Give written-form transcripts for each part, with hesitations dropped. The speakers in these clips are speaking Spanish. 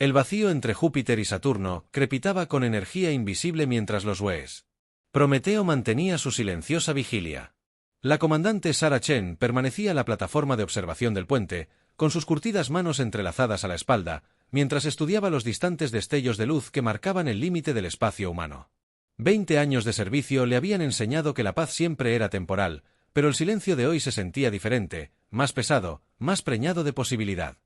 El vacío entre Júpiter y Saturno crepitaba con energía invisible mientras los Wes. Prometeo mantenía su silenciosa vigilia. La comandante Sarah Chen permanecía en la plataforma de observación del puente, con sus curtidas manos entrelazadas a la espalda, mientras estudiaba los distantes destellos de luz que marcaban el límite del espacio humano. 20 años de servicio le habían enseñado que la paz siempre era temporal, pero el silencio de hoy se sentía diferente, más pesado, más preñado de posibilidad.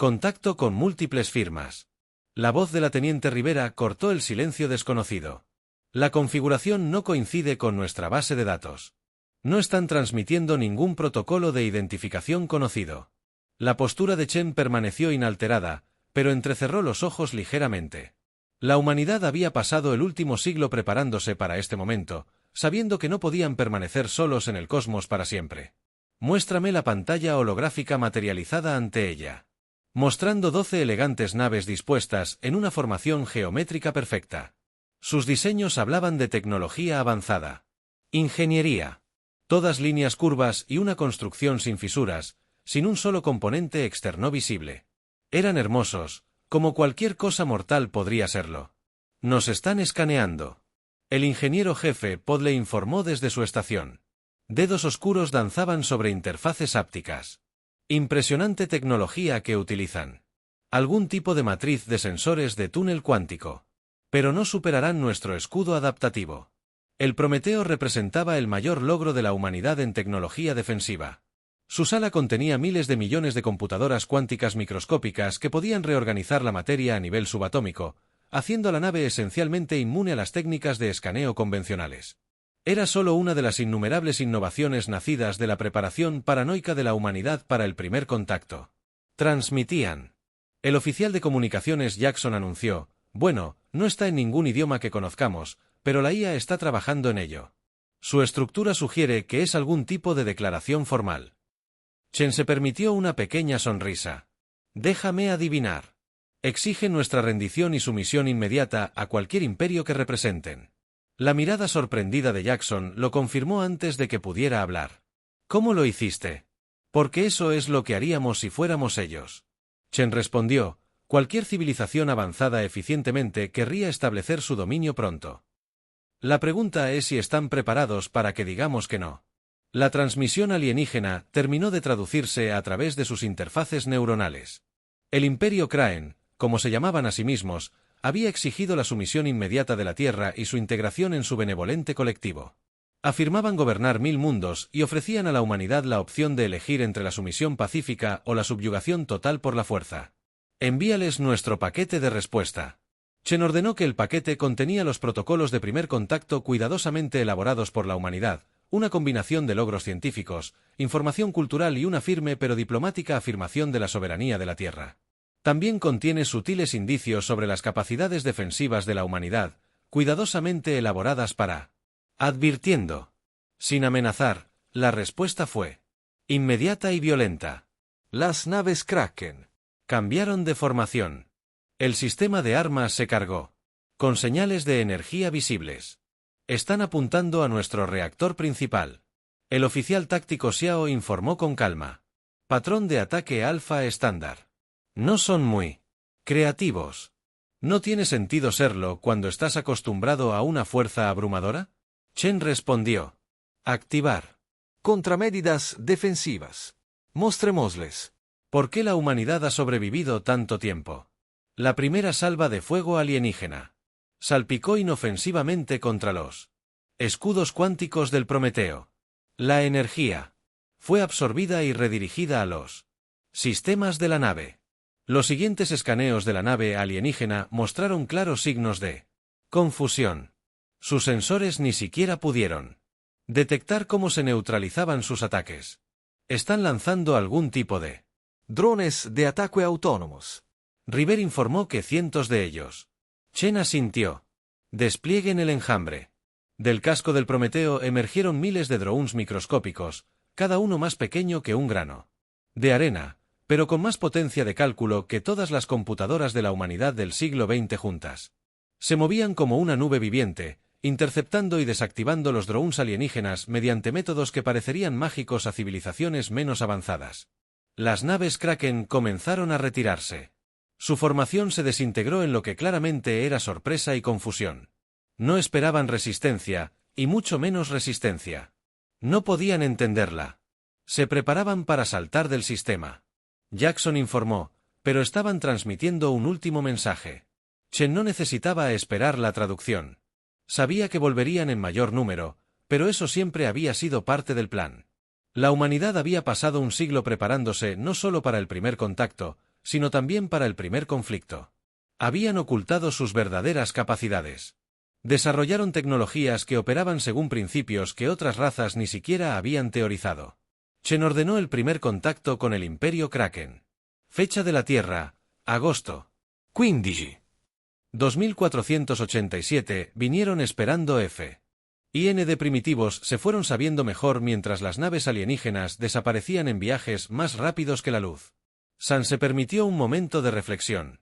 Contacto con múltiples firmas. La voz de la teniente Rivera cortó el silencio desconocido. La configuración no coincide con nuestra base de datos. No están transmitiendo ningún protocolo de identificación conocido. La postura de Chen permaneció inalterada, pero entrecerró los ojos ligeramente. La humanidad había pasado el último siglo preparándose para este momento, sabiendo que no podían permanecer solos en el cosmos para siempre. Muéstrame la pantalla holográfica materializada ante ella. Mostrando 12 elegantes naves dispuestas en una formación geométrica perfecta. Sus diseños hablaban de tecnología avanzada. Ingeniería. Todas líneas curvas y una construcción sin fisuras, sin un solo componente externo visible. Eran hermosos, como cualquier cosa mortal podría serlo. Nos están escaneando. El ingeniero jefe Pod le informó desde su estación. Dedos oscuros danzaban sobre interfaces ápticas. Impresionante tecnología que utilizan. Algún tipo de matriz de sensores de túnel cuántico. Pero no superarán nuestro escudo adaptativo. El Prometeo representaba el mayor logro de la humanidad en tecnología defensiva. Su sala contenía miles de millones de computadoras cuánticas microscópicas que podían reorganizar la materia a nivel subatómico, haciendo a la nave esencialmente inmune a las técnicas de escaneo convencionales. Era solo una de las innumerables innovaciones nacidas de la preparación paranoica de la humanidad para el primer contacto. Transmitían. El oficial de comunicaciones Jackson anunció, bueno, no está en ningún idioma que conozcamos, pero la IA está trabajando en ello. Su estructura sugiere que es algún tipo de declaración formal. Chen se permitió una pequeña sonrisa. Déjame adivinar. Exige nuestra rendición y sumisión inmediata a cualquier imperio que representen. La mirada sorprendida de Jackson lo confirmó antes de que pudiera hablar. ¿Cómo lo hiciste? Porque eso es lo que haríamos si fuéramos ellos. Chen respondió, cualquier civilización avanzada eficientemente querría establecer su dominio pronto. La pregunta es si están preparados para que digamos que no. La transmisión alienígena terminó de traducirse a través de sus interfaces neuronales. El Imperio Kraen, como se llamaban a sí mismos, había exigido la sumisión inmediata de la Tierra y su integración en su benevolente colectivo. Afirmaban gobernar 1000 mundos y ofrecían a la humanidad la opción de elegir entre la sumisión pacífica o la subyugación total por la fuerza. Envíales nuestro paquete de respuesta. Chen ordenó que el paquete contenía los protocolos de primer contacto cuidadosamente elaborados por la humanidad, una combinación de logros científicos, información cultural y una firme pero diplomática afirmación de la soberanía de la Tierra. También contiene sutiles indicios sobre las capacidades defensivas de la humanidad, cuidadosamente elaboradas para... Advirtiendo. Sin amenazar, la respuesta fue inmediata y violenta. Las naves Kraken cambiaron de formación. El sistema de armas se cargó. Con señales de energía visibles. Están apuntando a nuestro reactor principal. El oficial táctico Xiao informó con calma. Patrón de ataque alfa estándar. No son muy creativos. ¿No tiene sentido serlo cuando estás acostumbrado a una fuerza abrumadora? Chen respondió. Activar. Contramedidas defensivas. Mostrémosles. ¿Por qué la humanidad ha sobrevivido tanto tiempo? La primera salva de fuego alienígena. Salpicó inofensivamente contra los escudos cuánticos del Prometeo. La energía fue absorbida y redirigida a los sistemas de la nave. Los siguientes escaneos de la nave alienígena mostraron claros signos de confusión. Sus sensores ni siquiera pudieron detectar cómo se neutralizaban sus ataques. Están lanzando algún tipo de drones de ataque autónomos. River informó que cientos de ellos. Chen asintió. Desplieguen el enjambre. Del casco del Prometeo emergieron miles de drones microscópicos, cada uno más pequeño que un grano de arena, pero con más potencia de cálculo que todas las computadoras de la humanidad del siglo XX juntas. Se movían como una nube viviente, interceptando y desactivando los drones alienígenas mediante métodos que parecerían mágicos a civilizaciones menos avanzadas. Las naves Kraken comenzaron a retirarse. Su formación se desintegró en lo que claramente era sorpresa y confusión. No esperaban resistencia, y mucho menos resistencia. No podían entenderla. Se preparaban para saltar del sistema. Jackson informó, pero estaban transmitiendo un último mensaje. Chen no necesitaba esperar la traducción. Sabía que volverían en mayor número, pero eso siempre había sido parte del plan. La humanidad había pasado un siglo preparándose no solo para el primer contacto, sino también para el primer conflicto. Habían ocultado sus verdaderas capacidades. Desarrollaron tecnologías que operaban según principios que otras razas ni siquiera habían teorizado. Chen ordenó el primer contacto con el Imperio Kraken. Fecha de la Tierra, agosto. 15. 2487, vinieron esperando F. y N de primitivos se fueron sabiendo mejor mientras las naves alienígenas desaparecían en viajes más rápidos que la luz. San se permitió un momento de reflexión.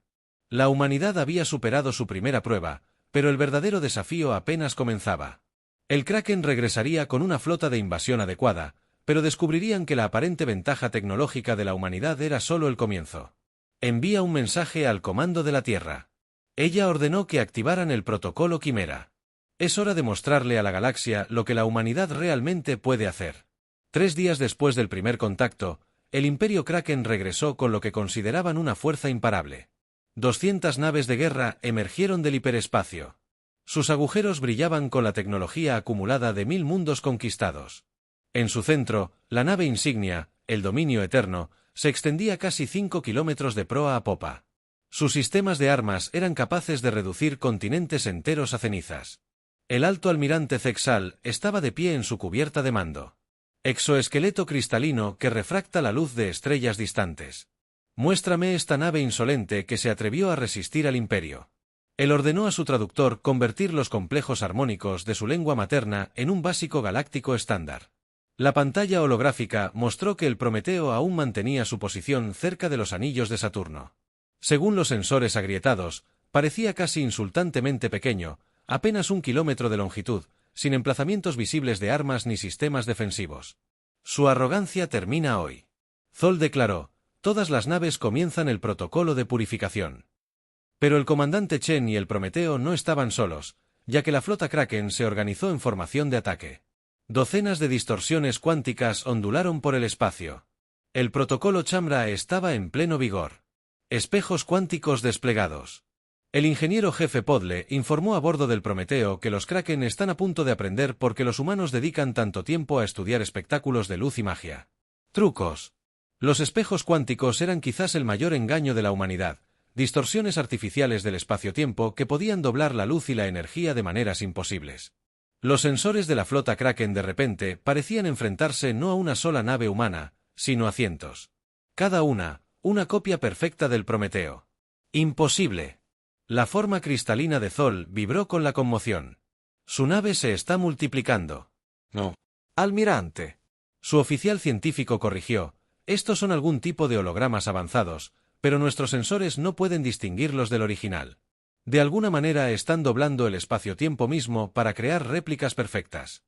La humanidad había superado su primera prueba, pero el verdadero desafío apenas comenzaba. El Kraken regresaría con una flota de invasión adecuada, pero descubrirían que la aparente ventaja tecnológica de la humanidad era solo el comienzo. Envía un mensaje al comando de la Tierra. Ella ordenó que activaran el protocolo Quimera. Es hora de mostrarle a la galaxia lo que la humanidad realmente puede hacer. 3 días después del primer contacto, el Imperio Kraken regresó con lo que consideraban una fuerza imparable. 200 naves de guerra emergieron del hiperespacio. Sus agujeros brillaban con la tecnología acumulada de 1000 mundos conquistados. En su centro, la nave insignia, el Dominio Eterno, se extendía casi 5 kilómetros de proa a popa. Sus sistemas de armas eran capaces de reducir continentes enteros a cenizas. El alto almirante Zexal estaba de pie en su cubierta de mando. Exoesqueleto cristalino que refracta la luz de estrellas distantes. Muéstrame esta nave insolente que se atrevió a resistir al Imperio. Él ordenó a su traductor convertir los complejos armónicos de su lengua materna en un básico galáctico estándar. La pantalla holográfica mostró que el Prometeo aún mantenía su posición cerca de los anillos de Saturno. Según los sensores agrietados, parecía casi insultantemente pequeño, apenas 1 kilómetro de longitud, sin emplazamientos visibles de armas ni sistemas defensivos. Su arrogancia termina hoy. Zoll declaró, todas las naves comienzan el protocolo de purificación. Pero el comandante Chen y el Prometeo no estaban solos, ya que la flota Kraken se organizó en formación de ataque. Docenas de distorsiones cuánticas ondularon por el espacio. El protocolo Chamra estaba en pleno vigor. Espejos cuánticos desplegados. El ingeniero jefe Podle informó a bordo del Prometeo que los Kraken están a punto de aprender porque los humanos dedican tanto tiempo a estudiar espectáculos de luz y magia. Trucos. Los espejos cuánticos eran quizás el mayor engaño de la humanidad, distorsiones artificiales del espacio-tiempo que podían doblar la luz y la energía de maneras imposibles. Los sensores de la flota Kraken de repente parecían enfrentarse no a una sola nave humana, sino a cientos. Cada una copia perfecta del Prometeo. ¡Imposible! La forma cristalina de Zoll vibró con la conmoción. Su nave se está multiplicando. No. Almirante. Su oficial científico corrigió, estos son algún tipo de hologramas avanzados, pero nuestros sensores no pueden distinguirlos del original. De alguna manera están doblando el espacio-tiempo mismo para crear réplicas perfectas.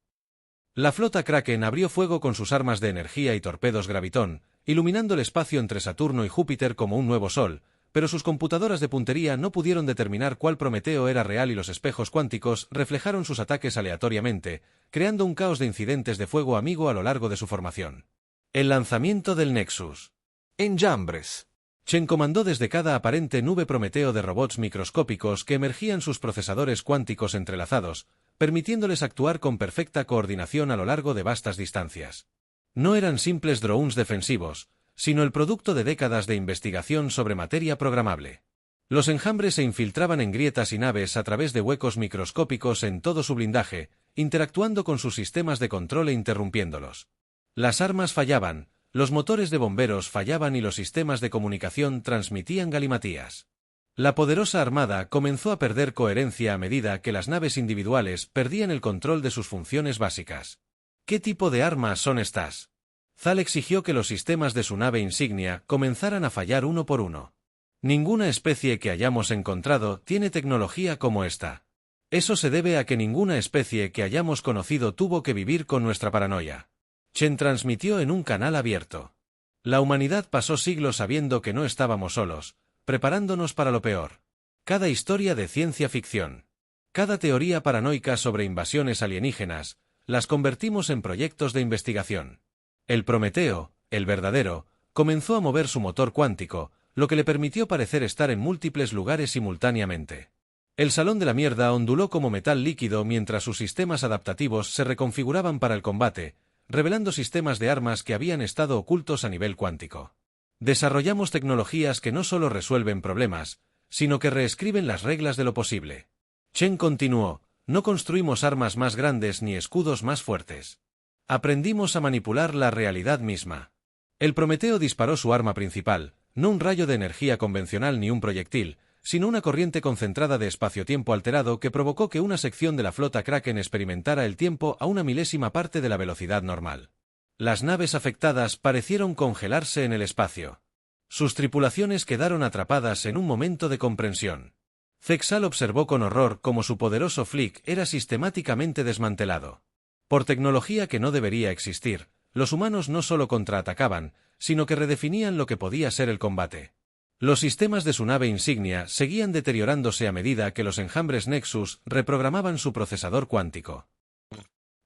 La flota Kraken abrió fuego con sus armas de energía y torpedos gravitón, iluminando el espacio entre Saturno y Júpiter como un nuevo sol, pero sus computadoras de puntería no pudieron determinar cuál Prometeo era real y los espejos cuánticos reflejaron sus ataques aleatoriamente, creando un caos de incidentes de fuego amigo a lo largo de su formación. El lanzamiento del Nexus. Enjambres. Chen comandó desde cada aparente nube Prometeo de robots microscópicos que emergían sus procesadores cuánticos entrelazados, permitiéndoles actuar con perfecta coordinación a lo largo de vastas distancias. No eran simples drones defensivos, sino el producto de décadas de investigación sobre materia programable. Los enjambres se infiltraban en grietas y naves a través de huecos microscópicos en todo su blindaje, interactuando con sus sistemas de control e interrumpiéndolos. Las armas fallaban, los motores de bomberos fallaban y los sistemas de comunicación transmitían galimatías. La poderosa armada comenzó a perder coherencia a medida que las naves individuales perdían el control de sus funciones básicas. ¿Qué tipo de armas son estas? Zal exigió que los sistemas de su nave insignia comenzaran a fallar uno por uno. Ninguna especie que hayamos encontrado tiene tecnología como esta. Eso se debe a que ninguna especie que hayamos conocido tuvo que vivir con nuestra paranoia. Chen transmitió en un canal abierto. La humanidad pasó siglos sabiendo que no estábamos solos, preparándonos para lo peor. Cada historia de ciencia ficción, cada teoría paranoica sobre invasiones alienígenas, las convertimos en proyectos de investigación. El Prometeo, el verdadero, comenzó a mover su motor cuántico, lo que le permitió parecer estar en múltiples lugares simultáneamente. El Salón de la Mierda onduló como metal líquido mientras sus sistemas adaptativos se reconfiguraban para el combate, revelando sistemas de armas que habían estado ocultos a nivel cuántico. Desarrollamos tecnologías que no solo resuelven problemas, sino que reescriben las reglas de lo posible. Chen continuó, no construimos armas más grandes ni escudos más fuertes. Aprendimos a manipular la realidad misma. El Prometeo disparó su arma principal, no un rayo de energía convencional ni un proyectil, sino una corriente concentrada de espacio-tiempo alterado que provocó que una sección de la flota Kraken experimentara el tiempo a una milésima parte de la velocidad normal. Las naves afectadas parecieron congelarse en el espacio. Sus tripulaciones quedaron atrapadas en un momento de comprensión. Zexal observó con horror cómo su poderoso Flick era sistemáticamente desmantelado. Por tecnología que no debería existir, los humanos no solo contraatacaban, sino que redefinían lo que podía ser el combate. Los sistemas de su nave insignia seguían deteriorándose a medida que los enjambres Nexus reprogramaban su procesador cuántico,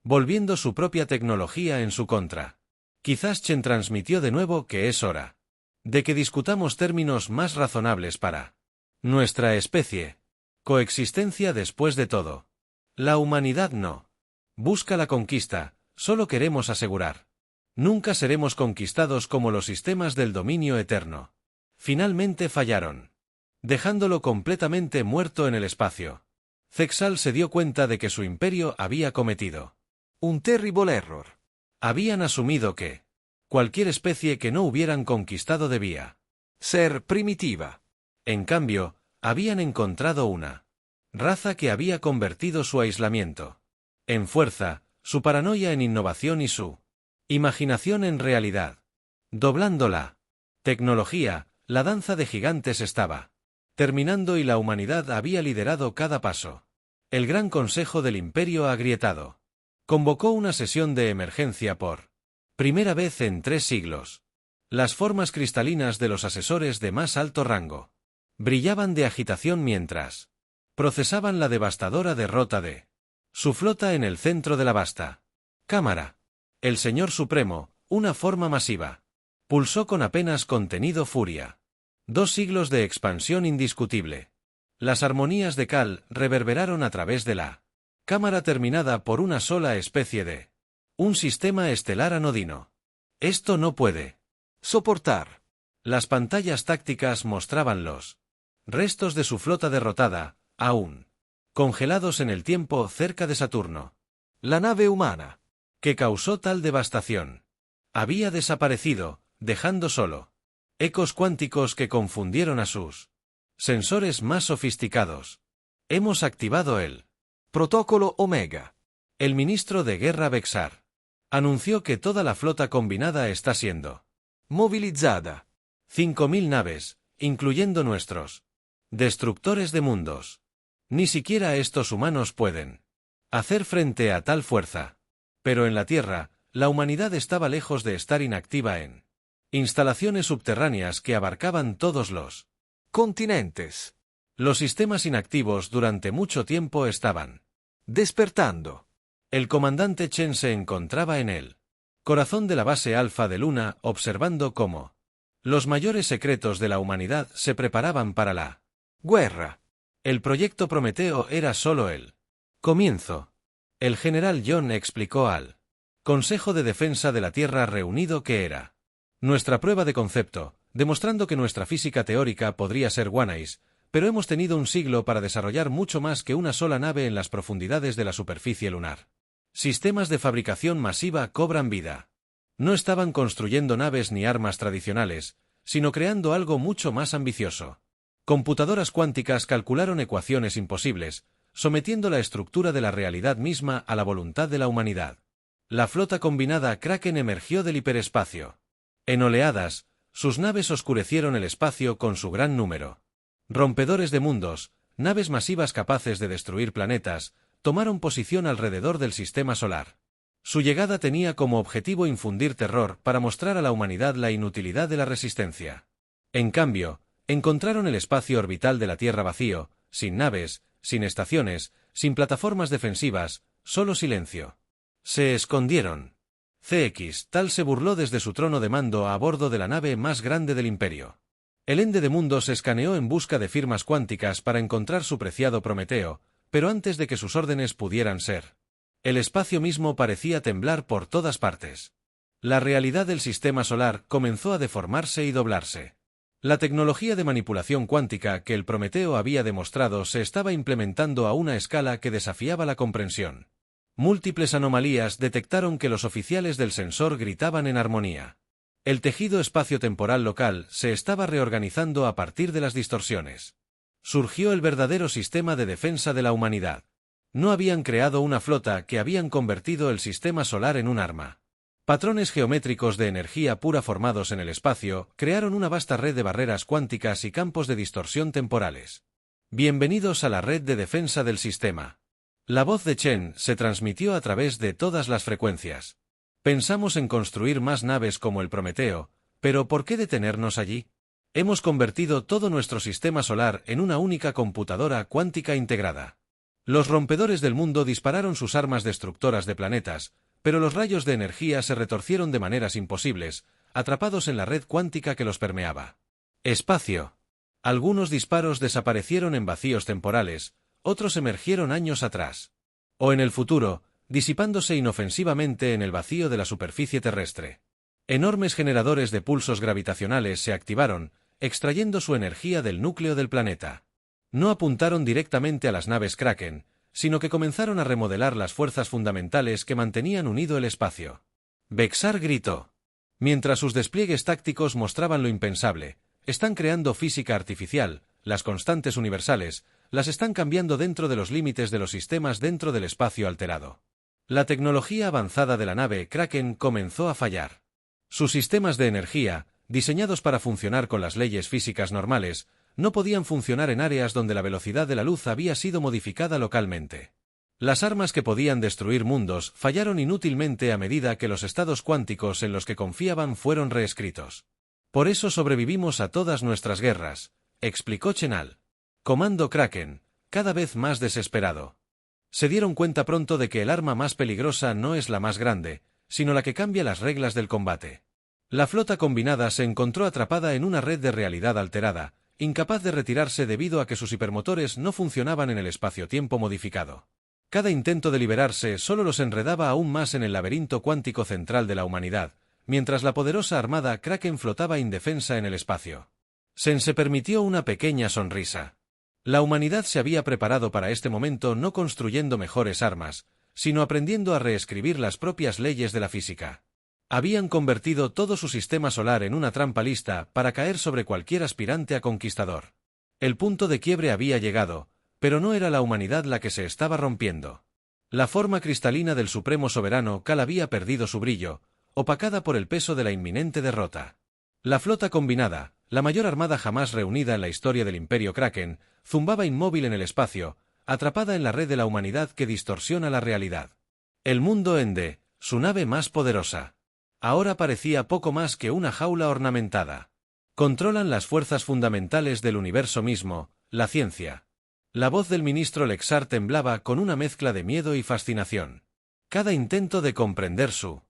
volviendo su propia tecnología en su contra. Quizás Chen transmitió de nuevo que es hora de que discutamos términos más razonables para nuestra especie. Coexistencia después de todo. La humanidad no busca la conquista, solo queremos asegurar. Nunca seremos conquistados como los sistemas del dominio eterno. Finalmente fallaron, dejándolo completamente muerto en el espacio. Zexal se dio cuenta de que su imperio había cometido un terrible error. Habían asumido que cualquier especie que no hubieran conquistado debía ser primitiva. En cambio, habían encontrado una raza que había convertido su aislamiento en fuerza, su paranoia en innovación y su imaginación en realidad. Doblando la tecnología, la danza de gigantes estaba terminando y la humanidad había liderado cada paso. El Gran Consejo del Imperio agrietado convocó una sesión de emergencia por primera vez en 3 siglos. Las formas cristalinas de los asesores de más alto rango brillaban de agitación mientras procesaban la devastadora derrota de su flota en el centro de la vasta cámara. El Señor Supremo, una forma masiva, pulsó con apenas contenido furia. 2 siglos de expansión indiscutible. Las armonías de Cal reverberaron a través de la cámara terminada por una sola especie de un sistema estelar anodino. Esto no puede soportar. Las pantallas tácticas mostraban los restos de su flota derrotada, aún congelados en el tiempo cerca de Saturno. La nave humana que causó tal devastación había desaparecido, dejando solo ecos cuánticos que confundieron a sus sensores más sofisticados. Hemos activado el Protocolo Omega. El ministro de Guerra Vexar anunció que toda la flota combinada está siendo movilizada. 5.000 naves, incluyendo nuestros destructores de mundos. Ni siquiera estos humanos pueden hacer frente a tal fuerza. Pero en la Tierra, la humanidad estaba lejos de estar inactiva en instalaciones subterráneas que abarcaban todos los continentes. Los sistemas inactivos durante mucho tiempo estaban despertando. El comandante Chen se encontraba en el corazón de la base alfa de Luna observando cómo los mayores secretos de la humanidad se preparaban para la guerra. El proyecto Prometeo era solo el comienzo. El general John explicó al Consejo de Defensa de la Tierra reunido que era nuestra prueba de concepto, demostrando que nuestra física teórica podría ser One-Eyes, pero hemos tenido un siglo para desarrollar mucho más que una sola nave en las profundidades de la superficie lunar. Sistemas de fabricación masiva cobran vida. No estaban construyendo naves ni armas tradicionales, sino creando algo mucho más ambicioso. Computadoras cuánticas calcularon ecuaciones imposibles, sometiendo la estructura de la realidad misma a la voluntad de la humanidad. La flota combinada Kraken emergió del hiperespacio. En oleadas, sus naves oscurecieron el espacio con su gran número. Rompedores de mundos, naves masivas capaces de destruir planetas, tomaron posición alrededor del sistema solar. Su llegada tenía como objetivo infundir terror para mostrar a la humanidad la inutilidad de la resistencia. En cambio, Encontraron el espacio orbital de la Tierra vacío, sin naves, sin estaciones, sin plataformas defensivas, solo silencio. Se escondieron. CX Tal se burló desde su trono de mando a bordo de la nave más grande del Imperio. El Ende de Mundos escaneó en busca de firmas cuánticas para encontrar su preciado Prometeo, pero antes de que sus órdenes pudieran ser. El espacio mismo parecía temblar por todas partes. La realidad del sistema solar comenzó a deformarse y doblarse. La tecnología de manipulación cuántica que el Prometeo había demostrado se estaba implementando a una escala que desafiaba la comprensión. Múltiples anomalías detectaron que los oficiales del sensor gritaban en armonía. El tejido espaciotemporal local se estaba reorganizando a partir de las distorsiones. Surgió el verdadero sistema de defensa de la humanidad. No habían creado una flota que habían convertido el sistema solar en un arma. Patrones geométricos de energía pura formados en el espacio crearon una vasta red de barreras cuánticas y campos de distorsión temporales. Bienvenidos a la red de defensa del sistema. La voz de Chen se transmitió a través de todas las frecuencias. Pensamos en construir más naves como el Prometeo, pero ¿por qué detenernos allí? Hemos convertido todo nuestro sistema solar en una única computadora cuántica integrada. Los rompedores del mundo dispararon sus armas destructoras de planetas, pero los rayos de energía se retorcieron de maneras imposibles, atrapados en la red cuántica que los permeaba. Espacio. Algunos disparos desaparecieron en vacíos temporales, otros emergieron años atrás. O en el futuro, disipándose inofensivamente en el vacío de la superficie terrestre. Enormes generadores de pulsos gravitacionales se activaron, extrayendo su energía del núcleo del planeta. No apuntaron directamente a las naves Kraken, sino que comenzaron a remodelar las fuerzas fundamentales que mantenían unido el espacio. Vexar gritó. Mientras sus despliegues tácticos mostraban lo impensable, están creando física artificial, las constantes universales, las están cambiando dentro de los límites de los sistemas dentro del espacio alterado. La tecnología avanzada de la nave Kraken comenzó a fallar. Sus sistemas de energía, diseñados para funcionar con las leyes físicas normales, no podían funcionar en áreas donde la velocidad de la luz había sido modificada localmente. Las armas que podían destruir mundos fallaron inútilmente a medida que los estados cuánticos en los que confiaban fueron reescritos. Por eso sobrevivimos a todas nuestras guerras, explicó Chenal. Comando Kraken, cada vez más desesperado. Se dieron cuenta pronto de que el arma más peligrosa no es la más grande, sino la que cambia las reglas del combate. La flota combinada se encontró atrapada en una red de realidad alterada, incapaz de retirarse debido a que sus hipermotores no funcionaban en el espacio-tiempo modificado. Cada intento de liberarse solo los enredaba aún más en el laberinto cuántico central de la humanidad, mientras la poderosa armada Kraken flotaba indefensa en el espacio. Sen se permitió una pequeña sonrisa. La humanidad se había preparado para este momento no construyendo mejores armas, sino aprendiendo a reescribir las propias leyes de la física. Habían convertido todo su sistema solar en una trampa lista para caer sobre cualquier aspirante a conquistador. El punto de quiebre había llegado, pero no era la humanidad la que se estaba rompiendo. La forma cristalina del supremo soberano Kal había perdido su brillo, opacada por el peso de la inminente derrota. La flota combinada, la mayor armada jamás reunida en la historia del Imperio Kraken, zumbaba inmóvil en el espacio, atrapada en la red de la humanidad que distorsiona la realidad. El mundo Ende, su nave más poderosa. Ahora parecía poco más que una jaula ornamentada. Controlan las fuerzas fundamentales del universo mismo, la ciencia. La voz del ministro Lexar temblaba con una mezcla de miedo y fascinación. Cada intento de comprender su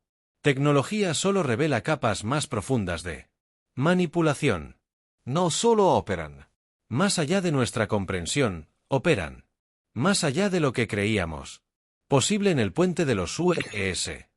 tecnología solo revela capas más profundas de manipulación. No solo operan. Más allá de nuestra comprensión, operan. Más allá de lo que creíamos. Posible en el puente de los UES.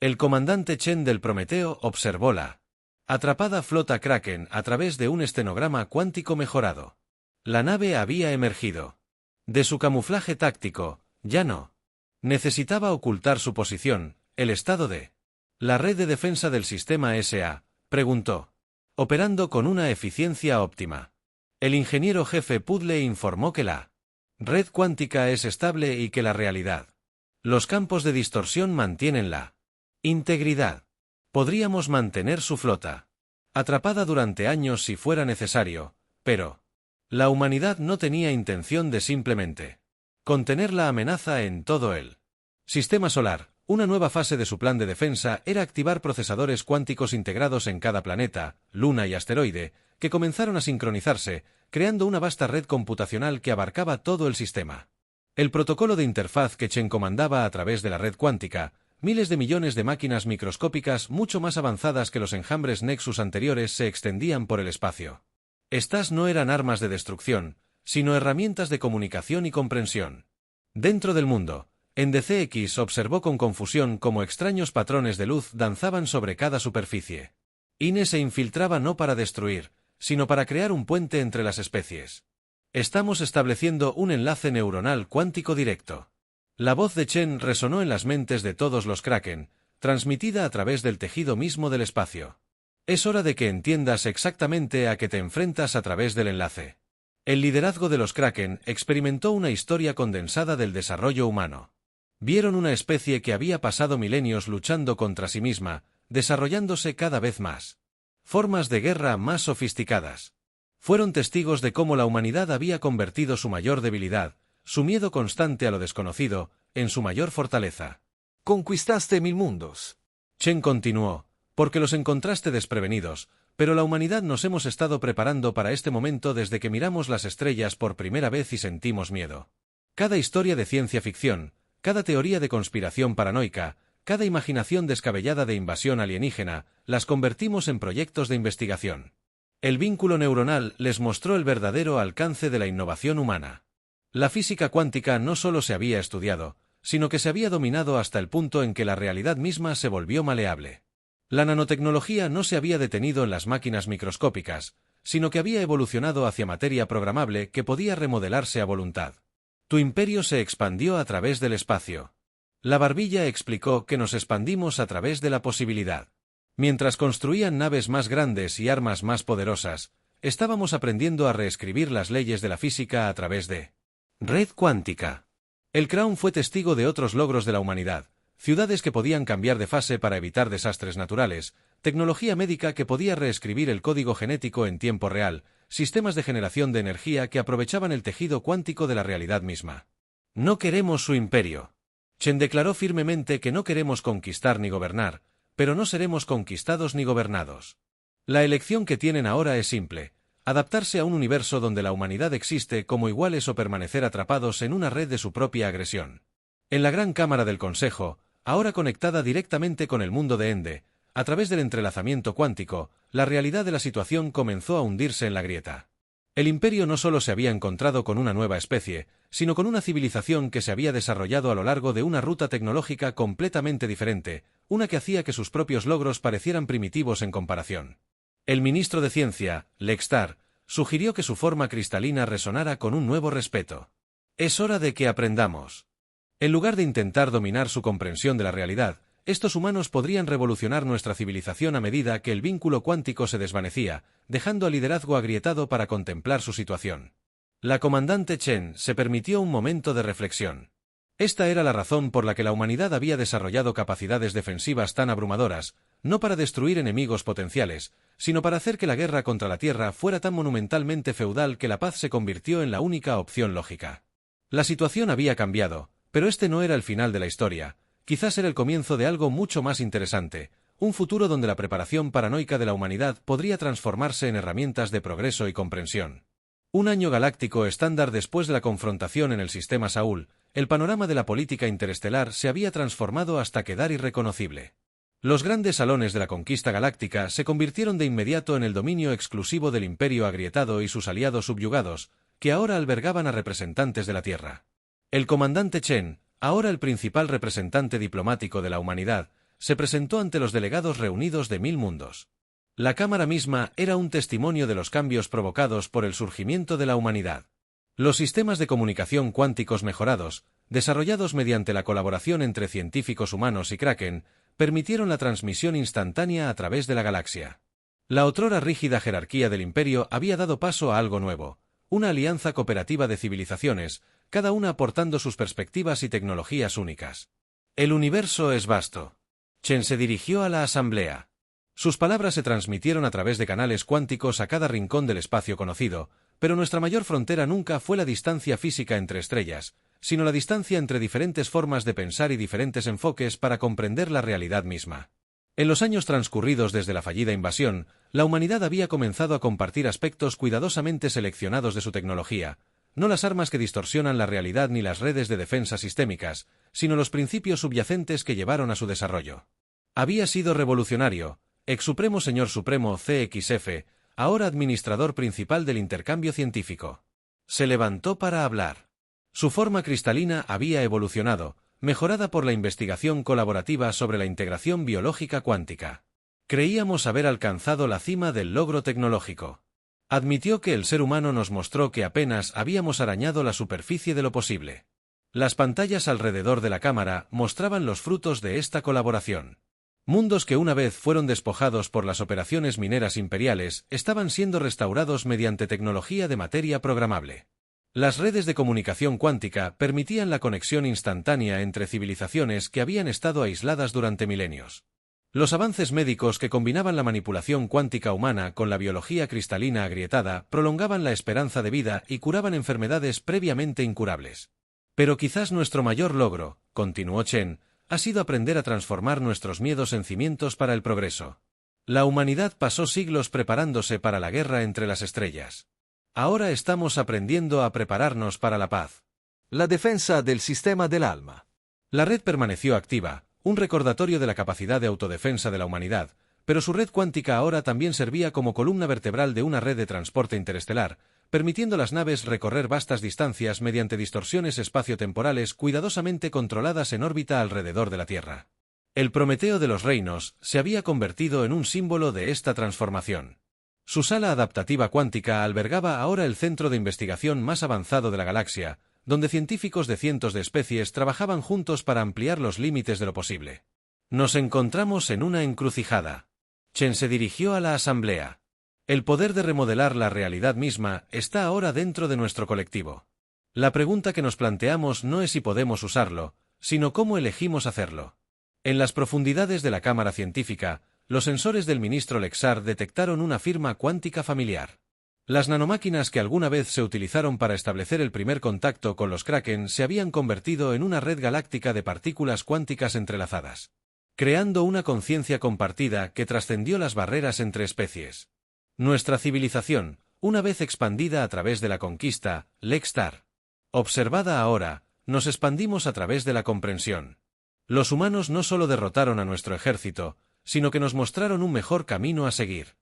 El comandante Chen del Prometeo observó la atrapada flota Kraken a través de un estenograma cuántico mejorado. La nave había emergido. De su camuflaje táctico, ya no. Necesitaba ocultar su posición, el estado de la red de defensa del sistema SA, preguntó. Operando con una eficiencia óptima. El ingeniero jefe Pudle informó que la red cuántica es estable y que la realidad. Los campos de distorsión mantienen la integridad. Podríamos mantener su flota atrapada durante años si fuera necesario, pero la humanidad no tenía intención de simplemente contener la amenaza en todo el sistema solar. Una nueva fase de su plan de defensa era activar procesadores cuánticos integrados en cada planeta, luna y asteroide, que comenzaron a sincronizarse, creando una vasta red computacional que abarcaba todo el sistema. El protocolo de interfaz que Chen comandaba a través de la red cuántica, miles de millones de máquinas microscópicas mucho más avanzadas que los enjambres Nexus anteriores se extendían por el espacio. Estas no eran armas de destrucción, sino herramientas de comunicación y comprensión. Dentro del mundo, NDCX observó con confusión cómo extraños patrones de luz danzaban sobre cada superficie. INE se infiltraba no para destruir, sino para crear un puente entre las especies. Estamos estableciendo un enlace neuronal cuántico directo. La voz de Chen resonó en las mentes de todos los Kraken, transmitida a través del tejido mismo del espacio. Es hora de que entiendas exactamente a qué te enfrentas a través del enlace. El liderazgo de los Kraken experimentó una historia condensada del desarrollo humano. Vieron una especie que había pasado milenios luchando contra sí misma, desarrollándose cada vez más. Formas de guerra más sofisticadas. Fueron testigos de cómo la humanidad había convertido su mayor debilidad, su miedo constante a lo desconocido, en su mayor fortaleza. Conquistaste 1000 mundos. Chen continuó, porque los encontraste desprevenidos, pero la humanidad nos hemos estado preparando para este momento desde que miramos las estrellas por primera vez y sentimos miedo. Cada historia de ciencia ficción, cada teoría de conspiración paranoica, cada imaginación descabellada de invasión alienígena, las convertimos en proyectos de investigación. El vínculo neuronal les mostró el verdadero alcance de la innovación humana. La física cuántica no solo se había estudiado, sino que se había dominado hasta el punto en que la realidad misma se volvió maleable. La nanotecnología no se había detenido en las máquinas microscópicas, sino que había evolucionado hacia materia programable que podía remodelarse a voluntad. Tu imperio se expandió a través del espacio. La barbilla explicó que nos expandimos a través de la posibilidad. Mientras construían naves más grandes y armas más poderosas, estábamos aprendiendo a reescribir las leyes de la física a través de red cuántica. El Crown fue testigo de otros logros de la humanidad, ciudades que podían cambiar de fase para evitar desastres naturales, tecnología médica que podía reescribir el código genético en tiempo real, sistemas de generación de energía que aprovechaban el tejido cuántico de la realidad misma. No queremos su imperio. Chen declaró firmemente que no queremos conquistar ni gobernar, pero no seremos conquistados ni gobernados. La elección que tienen ahora es simple: adaptarse a un universo donde la humanidad existe como iguales o permanecer atrapados en una red de su propia agresión. En la Gran Cámara del Consejo, ahora conectada directamente con el mundo de Ende, a través del entrelazamiento cuántico, la realidad de la situación comenzó a hundirse en la grieta. El imperio no solo se había encontrado con una nueva especie, sino con una civilización que se había desarrollado a lo largo de una ruta tecnológica completamente diferente, una que hacía que sus propios logros parecieran primitivos en comparación. El ministro de Ciencia, Lextar, sugirió que su forma cristalina resonara con un nuevo respeto. Es hora de que aprendamos. En lugar de intentar dominar su comprensión de la realidad, estos humanos podrían revolucionar nuestra civilización a medida que el vínculo cuántico se desvanecía, dejando al liderazgo agrietado para contemplar su situación. La comandante Chen se permitió un momento de reflexión. Esta era la razón por la que la humanidad había desarrollado capacidades defensivas tan abrumadoras, no para destruir enemigos potenciales, sino para hacer que la guerra contra la Tierra fuera tan monumentalmente feudal que la paz se convirtió en la única opción lógica. La situación había cambiado, pero este no era el final de la historia. Quizás era el comienzo de algo mucho más interesante, un futuro donde la preparación paranoica de la humanidad podría transformarse en herramientas de progreso y comprensión. Un año galáctico estándar después de la confrontación en el sistema Saúl, el panorama de la política interestelar se había transformado hasta quedar irreconocible. Los grandes salones de la conquista galáctica se convirtieron de inmediato en el dominio exclusivo del imperio agrietado y sus aliados subyugados, que ahora albergaban a representantes de la Tierra. El comandante Chen, ahora el principal representante diplomático de la humanidad, se presentó ante los delegados reunidos de 1000 mundos. La cámara misma era un testimonio de los cambios provocados por el surgimiento de la humanidad. Los sistemas de comunicación cuánticos mejorados, desarrollados mediante la colaboración entre científicos humanos y Kraken, permitieron la transmisión instantánea a través de la galaxia. La otrora rígida jerarquía del imperio había dado paso a algo nuevo, una alianza cooperativa de civilizaciones, cada una aportando sus perspectivas y tecnologías únicas. El universo es vasto. Chen se dirigió a la asamblea. Sus palabras se transmitieron a través de canales cuánticos a cada rincón del espacio conocido, pero nuestra mayor frontera nunca fue la distancia física entre estrellas, sino la distancia entre diferentes formas de pensar y diferentes enfoques para comprender la realidad misma. En los años transcurridos desde la fallida invasión, La humanidad había comenzado a compartir aspectos cuidadosamente seleccionados de su tecnología, no las armas que distorsionan la realidad ni las redes de defensa sistémicas, sino los principios subyacentes que llevaron a su desarrollo. Había sido revolucionario, ex supremo señor supremo CXF, ahora administrador principal del intercambio científico. Se levantó para hablar. Su forma cristalina había evolucionado, mejorada por la investigación colaborativa sobre la integración biológica cuántica. Creíamos haber alcanzado la cima del logro tecnológico. Admitió que el ser humano nos mostró que apenas habíamos arañado la superficie de lo posible. Las pantallas alrededor de la cámara mostraban los frutos de esta colaboración. Mundos que una vez fueron despojados por las operaciones mineras imperiales estaban siendo restaurados mediante tecnología de materia programable. Las redes de comunicación cuántica permitían la conexión instantánea entre civilizaciones que habían estado aisladas durante milenios. Los avances médicos que combinaban la manipulación cuántica humana con la biología cristalina agrietada prolongaban la esperanza de vida y curaban enfermedades previamente incurables. Pero quizás nuestro mayor logro, continuó Chen, ha sido aprender a transformar nuestros miedos en cimientos para el progreso. La humanidad pasó siglos preparándose para la guerra entre las estrellas. Ahora estamos aprendiendo a prepararnos para la paz. La defensa del sistema del alma. La red permaneció activa, un recordatorio de la capacidad de autodefensa de la humanidad, pero su red cuántica ahora también servía como columna vertebral de una red de transporte interestelar, permitiendo a las naves recorrer vastas distancias mediante distorsiones espaciotemporales cuidadosamente controladas en órbita alrededor de la Tierra. El Prometeo de los reinos se había convertido en un símbolo de esta transformación. Su sala adaptativa cuántica albergaba ahora el centro de investigación más avanzado de la galaxia, donde científicos de cientos de especies trabajaban juntos para ampliar los límites de lo posible. Nos encontramos en una encrucijada. Chen se dirigió a la asamblea. El poder de remodelar la realidad misma está ahora dentro de nuestro colectivo. La pregunta que nos planteamos no es si podemos usarlo, sino cómo elegimos hacerlo. En las profundidades de la cámara científica, los sensores del ministro Lexar detectaron una firma cuántica familiar. Las nanomáquinas que alguna vez se utilizaron para establecer el primer contacto con los Kraken se habían convertido en una red galáctica de partículas cuánticas entrelazadas, creando una conciencia compartida que trascendió las barreras entre especies. Nuestra civilización, una vez expandida a través de la conquista, Lexar. Observada ahora, nos expandimos a través de la comprensión. Los humanos no solo derrotaron a nuestro ejército, sino que nos mostraron un mejor camino a seguir.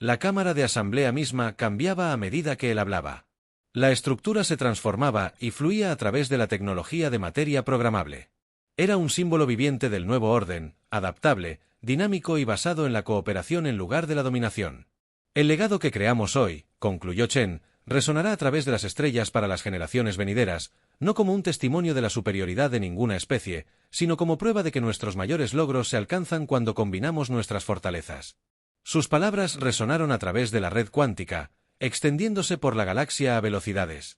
La cámara de asamblea misma cambiaba a medida que él hablaba. La estructura se transformaba y fluía a través de la tecnología de materia programable. Era un símbolo viviente del nuevo orden, adaptable, dinámico y basado en la cooperación en lugar de la dominación. El legado que creamos hoy, concluyó Chen, resonará a través de las estrellas para las generaciones venideras, no como un testimonio de la superioridad de ninguna especie, sino como prueba de que nuestros mayores logros se alcanzan cuando combinamos nuestras fortalezas. Sus palabras resonaron a través de la red cuántica, extendiéndose por la galaxia a velocidades.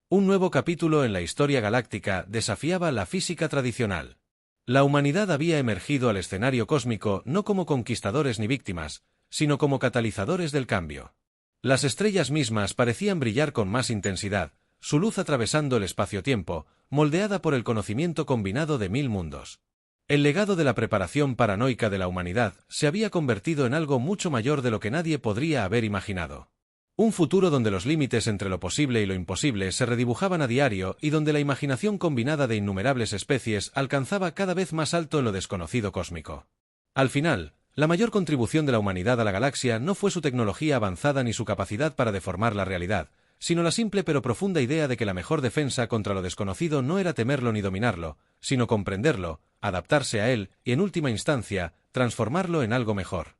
Un nuevo capítulo en la historia galáctica desafiaba la física tradicional. La humanidad había emergido al escenario cósmico no como conquistadores ni víctimas, sino como catalizadores del cambio. Las estrellas mismas parecían brillar con más intensidad, su luz atravesando el espacio-tiempo, moldeada por el conocimiento combinado de 1000 mundos. El legado de la preparación paranoica de la humanidad se había convertido en algo mucho mayor de lo que nadie podría haber imaginado. Un futuro donde los límites entre lo posible y lo imposible se redibujaban a diario y donde la imaginación combinada de innumerables especies alcanzaba cada vez más alto en lo desconocido cósmico. Al final, la mayor contribución de la humanidad a la galaxia no fue su tecnología avanzada ni su capacidad para deformar la realidad, sino la simple pero profunda idea de que la mejor defensa contra lo desconocido no era temerlo ni dominarlo, sino comprenderlo, adaptarse a él y, en última instancia, transformarlo en algo mejor.